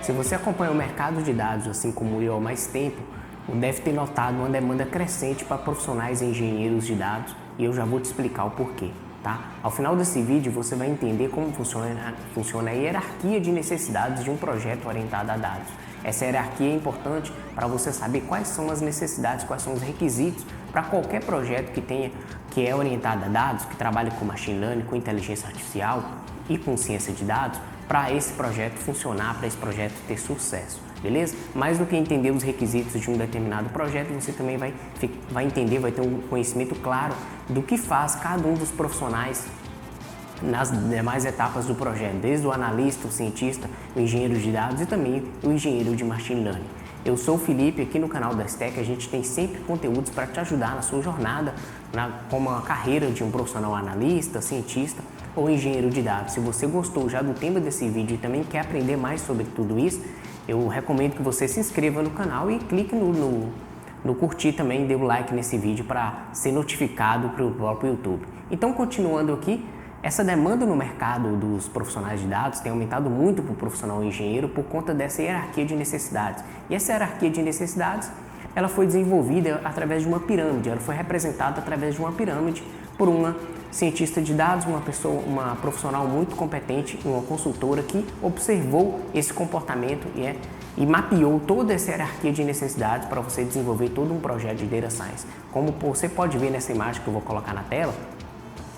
Se você acompanha o mercado de dados, assim como eu há mais tempo, deve ter notado uma demanda crescente para profissionais e engenheiros de dados e eu já vou te explicar o porquê, tá? Ao final desse vídeo você vai entender como funciona a hierarquia de necessidades de um projeto orientado a dados. Essa hierarquia é importante para você saber quais são as necessidades, quais são os requisitos para qualquer projeto que é orientado a dados, que trabalha com machine learning, com inteligência artificial e com ciência de dados, para esse projeto funcionar, para esse projeto ter sucesso, beleza? Mais do que entender os requisitos de um determinado projeto, você também vai entender, vai ter um conhecimento claro do que faz cada um dos profissionais nas demais etapas do projeto, desde o analista, o cientista, o engenheiro de dados e também o engenheiro de machine learning. Eu sou o Felipe, aqui no canal da STEC a gente tem sempre conteúdos para te ajudar na sua jornada como a carreira de um profissional analista, cientista ou engenheiro de dados. Se você gostou já do tema desse vídeo e também quer aprender mais sobre tudo isso, eu recomendo que você se inscreva no canal e clique no curtir também, dê o like nesse vídeo para ser notificado para o próprio YouTube. Então, continuando aqui, essa demanda no mercado dos profissionais de dados tem aumentado muito para o profissional engenheiro por conta dessa hierarquia de necessidades. E essa hierarquia de necessidades, ela foi desenvolvida através de uma pirâmide, ela foi representada através de uma pirâmide por uma cientista de dados, uma profissional muito competente, uma consultora que observou esse comportamento e mapeou toda essa hierarquia de necessidades para você desenvolver todo um projeto de Data Science. Como você pode ver nessa imagem que eu vou colocar na tela,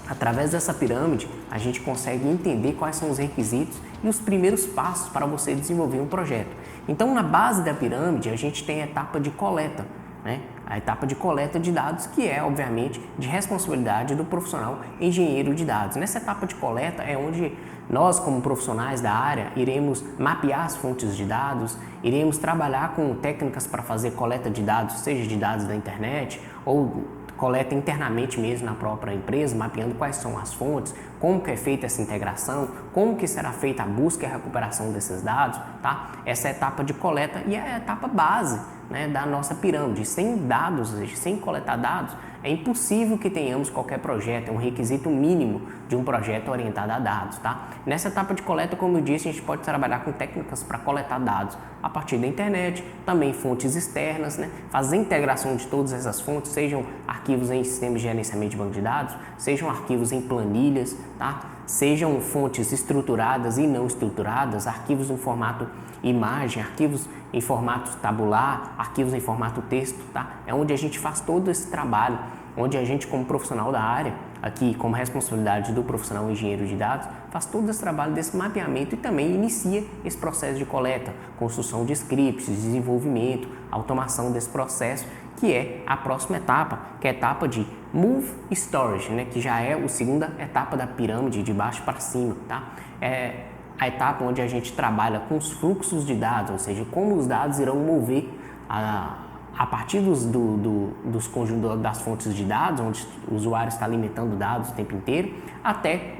através dessa pirâmide, a gente consegue entender quais são os requisitos e os primeiros passos para você desenvolver um projeto. Então, na base da pirâmide, a gente tem a etapa de coleta, né? A etapa de coleta de dados, que é, obviamente, de responsabilidade do profissional engenheiro de dados. Nessa etapa de coleta é onde nós, como profissionais da área, iremos mapear as fontes de dados, iremos trabalhar com técnicas para fazer coleta de dados, seja de dados da internet ou coleta internamente mesmo na própria empresa, mapeando quais são as fontes, como que é feita essa integração, como que será feita a busca e a recuperação desses dados, tá? Essa é a etapa de coleta e é a etapa base, né, da nossa pirâmide. Sem dados, sem coletar dados, é impossível que tenhamos qualquer projeto, é um requisito mínimo de um projeto orientado a dados, tá? Nessa etapa de coleta, como eu disse, a gente pode trabalhar com técnicas para coletar dados a partir da internet, também fontes externas, né? Fazer integração de todas essas fontes, sejam arquivos em sistemas de gerenciamento de banco de dados, sejam arquivos em planilhas, tá? Sejam fontes estruturadas e não estruturadas, arquivos em formato imagem, arquivos em formato tabular, arquivos em formato texto, tá? É onde a gente faz todo esse trabalho, onde a gente, como profissional da área, aqui como responsabilidade do profissional engenheiro de dados, faz todo esse trabalho desse mapeamento e também inicia esse processo de coleta, construção de scripts, desenvolvimento, automação desse processo, que é a próxima etapa, que é a etapa de Move Storage, né, que já é a segunda etapa da pirâmide, de baixo para cima, tá? É a etapa onde a gente trabalha com os fluxos de dados, ou seja, como os dados irão mover a partir dos conjuntos das fontes de dados, onde o usuário está alimentando dados o tempo inteiro, até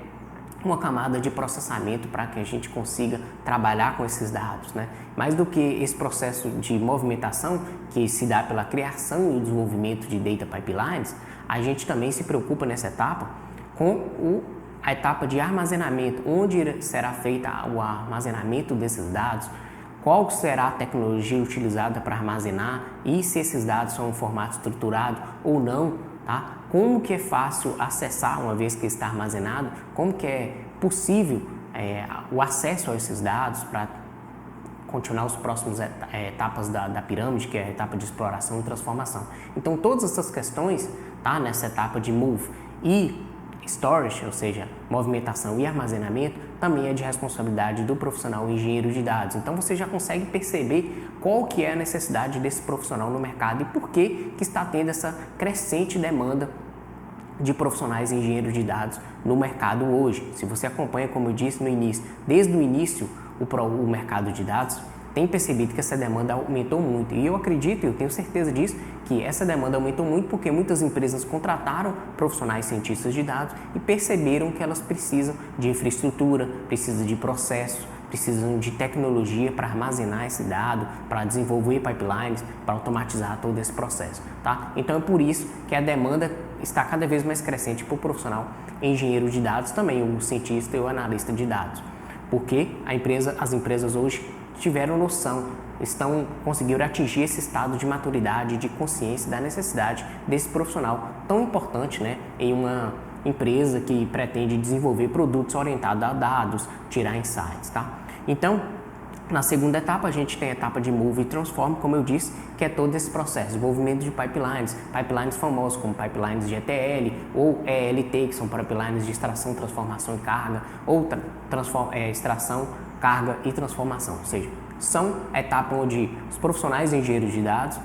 uma camada de processamento para que a gente consiga trabalhar com esses dados, né? Mais do que esse processo de movimentação que se dá pela criação e o desenvolvimento de data pipelines, a gente também se preocupa nessa etapa com a etapa de armazenamento, onde será feito o armazenamento desses dados, qual será a tecnologia utilizada para armazenar e se esses dados são em formato estruturado ou não, tá? Como que é fácil acessar uma vez que está armazenado, como que é possível o acesso a esses dados para continuar os próximos etapas da pirâmide, que é a etapa de exploração e transformação. Então, todas essas questões, tá, nessa etapa de Move e Storage, ou seja, movimentação e armazenamento, também é de responsabilidade do profissional engenheiro de dados. Então você já consegue perceber qual que é a necessidade desse profissional no mercado e por que está tendo essa crescente demanda de profissionais engenheiros de dados no mercado hoje. Se você acompanha, como eu disse no início, desde o início o mercado de dados, tem percebido que essa demanda aumentou muito. E eu acredito, eu tenho certeza disso, que essa demanda aumentou muito porque muitas empresas contrataram profissionais cientistas de dados e perceberam que elas precisam de infraestrutura, precisam de processos, precisam de tecnologia para armazenar esse dado, para desenvolver pipelines, para automatizar todo esse processo, tá? Então é por isso que a demanda está cada vez mais crescente para o profissional engenheiro de dados, também o cientista e o analista de dados. Porque as empresas hoje tiveram noção, conseguiram atingir esse estado de maturidade, de consciência da necessidade desse profissional tão importante, né, em uma empresa que pretende desenvolver produtos orientados a dados, tirar insights, tá? Então, na segunda etapa, a gente tem a etapa de Move e Transform, como eu disse, que é todo esse processo, desenvolvimento de pipelines famosos como pipelines de ETL ou ELT, que são pipelines de extração, transformação e carga, ou extração, carga e transformação, ou seja, são a etapa onde os profissionais engenheiros de dados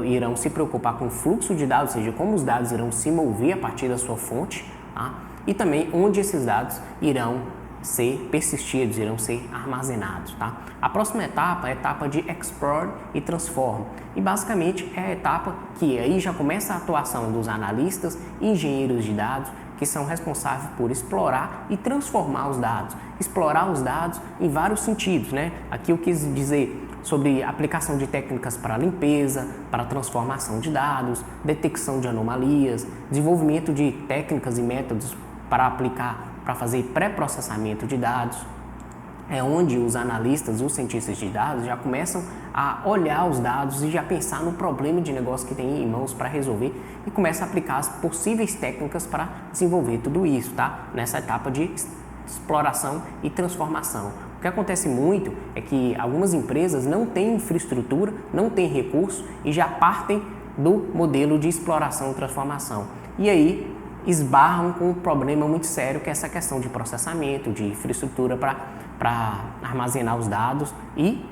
irão se preocupar com o fluxo de dados, ou seja, como os dados irão se mover a partir da sua fonte, tá? E também onde esses dados irão ser persistidos, irão ser armazenados, tá? A próxima etapa é a etapa de Explore e Transform, e basicamente é a etapa que aí já começa a atuação dos analistas e engenheiros de dados, que são responsáveis por explorar e transformar os dados. Explorar os dados em vários sentidos, né? Aqui eu quis dizer sobre aplicação de técnicas para limpeza, para transformação de dados, detecção de anomalias, desenvolvimento de técnicas e métodos para fazer pré-processamento de dados. É onde os analistas, os cientistas de dados já começam a olhar os dados e já pensar no problema de negócio que tem em mãos para resolver e começa a aplicar as possíveis técnicas para desenvolver tudo isso, tá? Nessa etapa de exploração e transformação. O que acontece muito é que algumas empresas não têm infraestrutura, não têm recurso e já partem do modelo de exploração e transformação. E aí esbarram com um problema muito sério, que é essa questão de processamento, de infraestrutura para armazenar os dados e,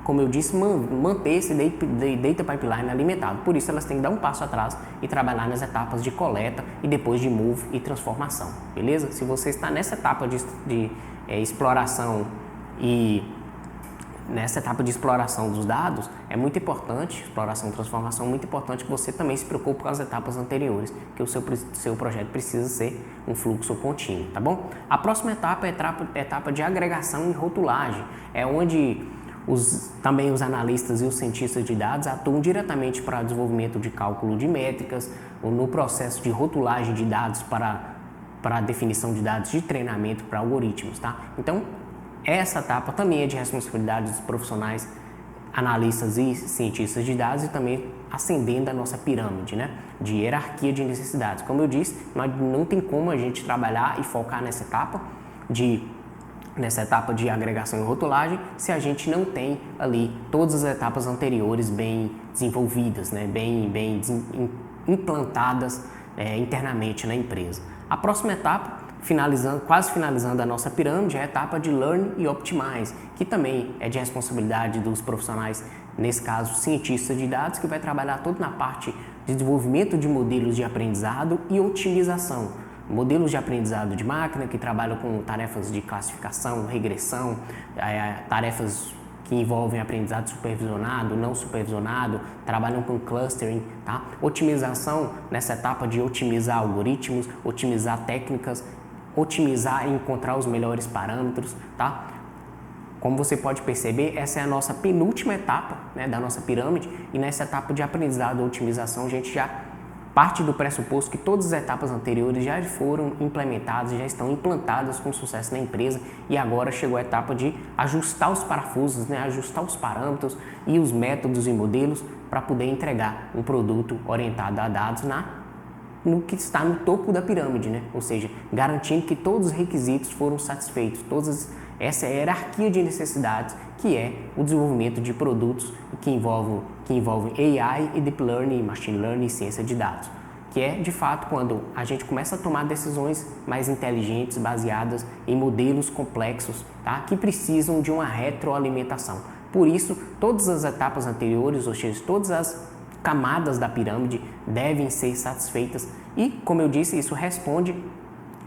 como eu disse, manter esse data pipeline alimentado. Por isso, elas têm que dar um passo atrás e trabalhar nas etapas de coleta e depois de move e transformação, beleza? Se você está nessa etapa de exploração e nessa etapa de exploração dos dados, é muito importante, exploração e transformação, muito importante que você também se preocupe com as etapas anteriores, que o seu projeto precisa ser um fluxo contínuo, tá bom? A próxima etapa é a etapa de agregação e rotulagem, é onde também os analistas e os cientistas de dados atuam diretamente para o desenvolvimento de cálculo de métricas, ou no processo de rotulagem de dados para a definição de dados de treinamento para algoritmos, tá? Então, essa etapa também é de responsabilidade dos profissionais, analistas e cientistas de dados e também ascendendo a nossa pirâmide, né, de hierarquia de necessidades. Como eu disse, não tem como a gente trabalhar e focar nessa etapa de agregação e rotulagem se a gente não tem ali todas as etapas anteriores bem desenvolvidas, né, bem implantadas internamente na empresa. A próxima etapa, quase finalizando a nossa pirâmide, é a etapa de Learn e Optimize, que também é de responsabilidade dos profissionais, nesse caso cientistas de dados, que vai trabalhar toda na parte de desenvolvimento de modelos de aprendizado e otimização. Modelos de aprendizado de máquina que trabalham com tarefas de classificação, regressão, tarefas que envolvem aprendizado supervisionado, não supervisionado, trabalham com clustering, tá? Otimização nessa etapa de otimizar algoritmos, otimizar técnicas, otimizar e encontrar os melhores parâmetros, tá? Como você pode perceber, essa é a nossa penúltima etapa, né, da nossa pirâmide, e nessa etapa de aprendizado e otimização a gente já parte do pressuposto que todas as etapas anteriores já foram implementadas, já estão implantadas com sucesso na empresa e agora chegou a etapa de ajustar os parafusos, né, ajustar os parâmetros e os métodos e modelos para poder entregar um produto orientado a dados no que está no topo da pirâmide, né? Ou seja, garantindo que todos os requisitos foram satisfeitos, essa é a hierarquia de necessidades, que é o desenvolvimento de produtos que envolvem AI e Deep Learning, Machine Learning e ciência de dados, que é, de fato, quando a gente começa a tomar decisões mais inteligentes, baseadas em modelos complexos, tá? Que precisam de uma retroalimentação. Por isso, todas as etapas anteriores, ou seja, todas as camadas da pirâmide devem ser satisfeitas e, como eu disse, isso responde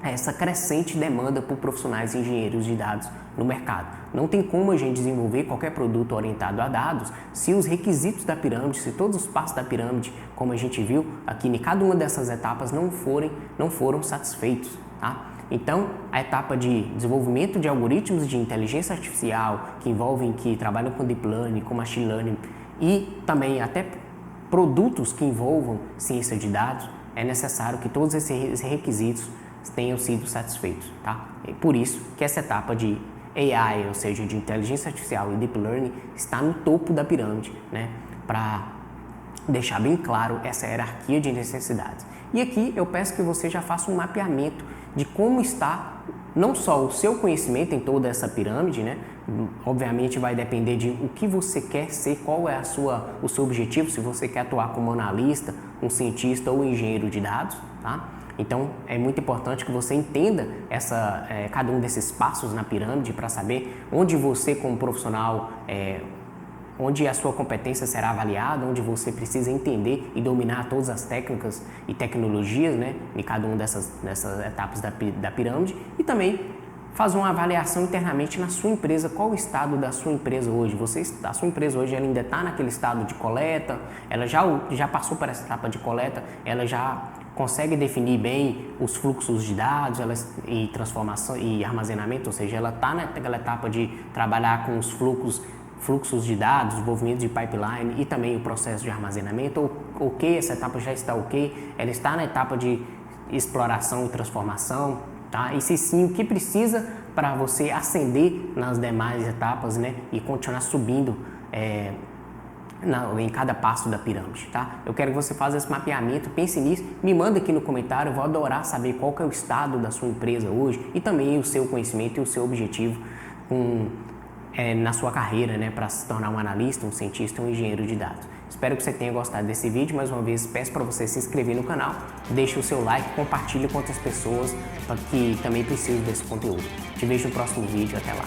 a essa crescente demanda por profissionais e engenheiros de dados no mercado. Não tem como a gente desenvolver qualquer produto orientado a dados se os requisitos da pirâmide, se todos os passos da pirâmide, como a gente viu aqui em cada uma dessas etapas, não foram satisfeitos, tá? Então, a etapa de desenvolvimento de algoritmos de inteligência artificial que trabalham com Deep Learning, com Machine Learning e também até produtos que envolvam ciência de dados, é necessário que todos esses requisitos tenham sido satisfeitos, tá? É por isso que essa etapa de AI, ou seja, de inteligência artificial e deep learning, está no topo da pirâmide, né? Para deixar bem claro essa hierarquia de necessidades. E aqui eu peço que você já faça um mapeamento de como está não só o seu conhecimento em toda essa pirâmide, né? Obviamente vai depender de o que você quer ser, qual é o seu objetivo, se você quer atuar como analista, um cientista ou engenheiro de dados, tá? Então é muito importante que você entenda cada um desses passos na pirâmide para saber onde você como profissional, onde a sua competência será avaliada, onde você precisa entender e dominar todas as técnicas e tecnologias, né, em cada uma dessas etapas da pirâmide, e também fazer uma avaliação internamente na sua empresa, qual o estado da sua empresa hoje. A sua empresa hoje ela ainda está naquele estado de coleta, ela já passou por essa etapa de coleta, ela já consegue definir bem os fluxos de dados e transformação e armazenamento, ou seja, ela está naquela etapa de trabalhar com os fluxos de dados, desenvolvimento de pipeline e também o processo de armazenamento, ok, essa etapa já está ok, ela está na etapa de exploração e transformação, tá? E se sim, o que precisa para você ascender nas demais etapas, né, e continuar subindo em cada passo da pirâmide, tá? Eu quero que você faça esse mapeamento, pense nisso, me manda aqui no comentário, eu vou adorar saber qual que é o estado da sua empresa hoje e também o seu conhecimento e o seu objetivo na sua carreira, né, para se tornar um analista, um cientista, um engenheiro de dados. Espero que você tenha gostado desse vídeo. Mais uma vez, peço para você se inscrever no canal, deixe o seu like, compartilhe com outras pessoas que também precisam desse conteúdo. Te vejo no próximo vídeo, até lá.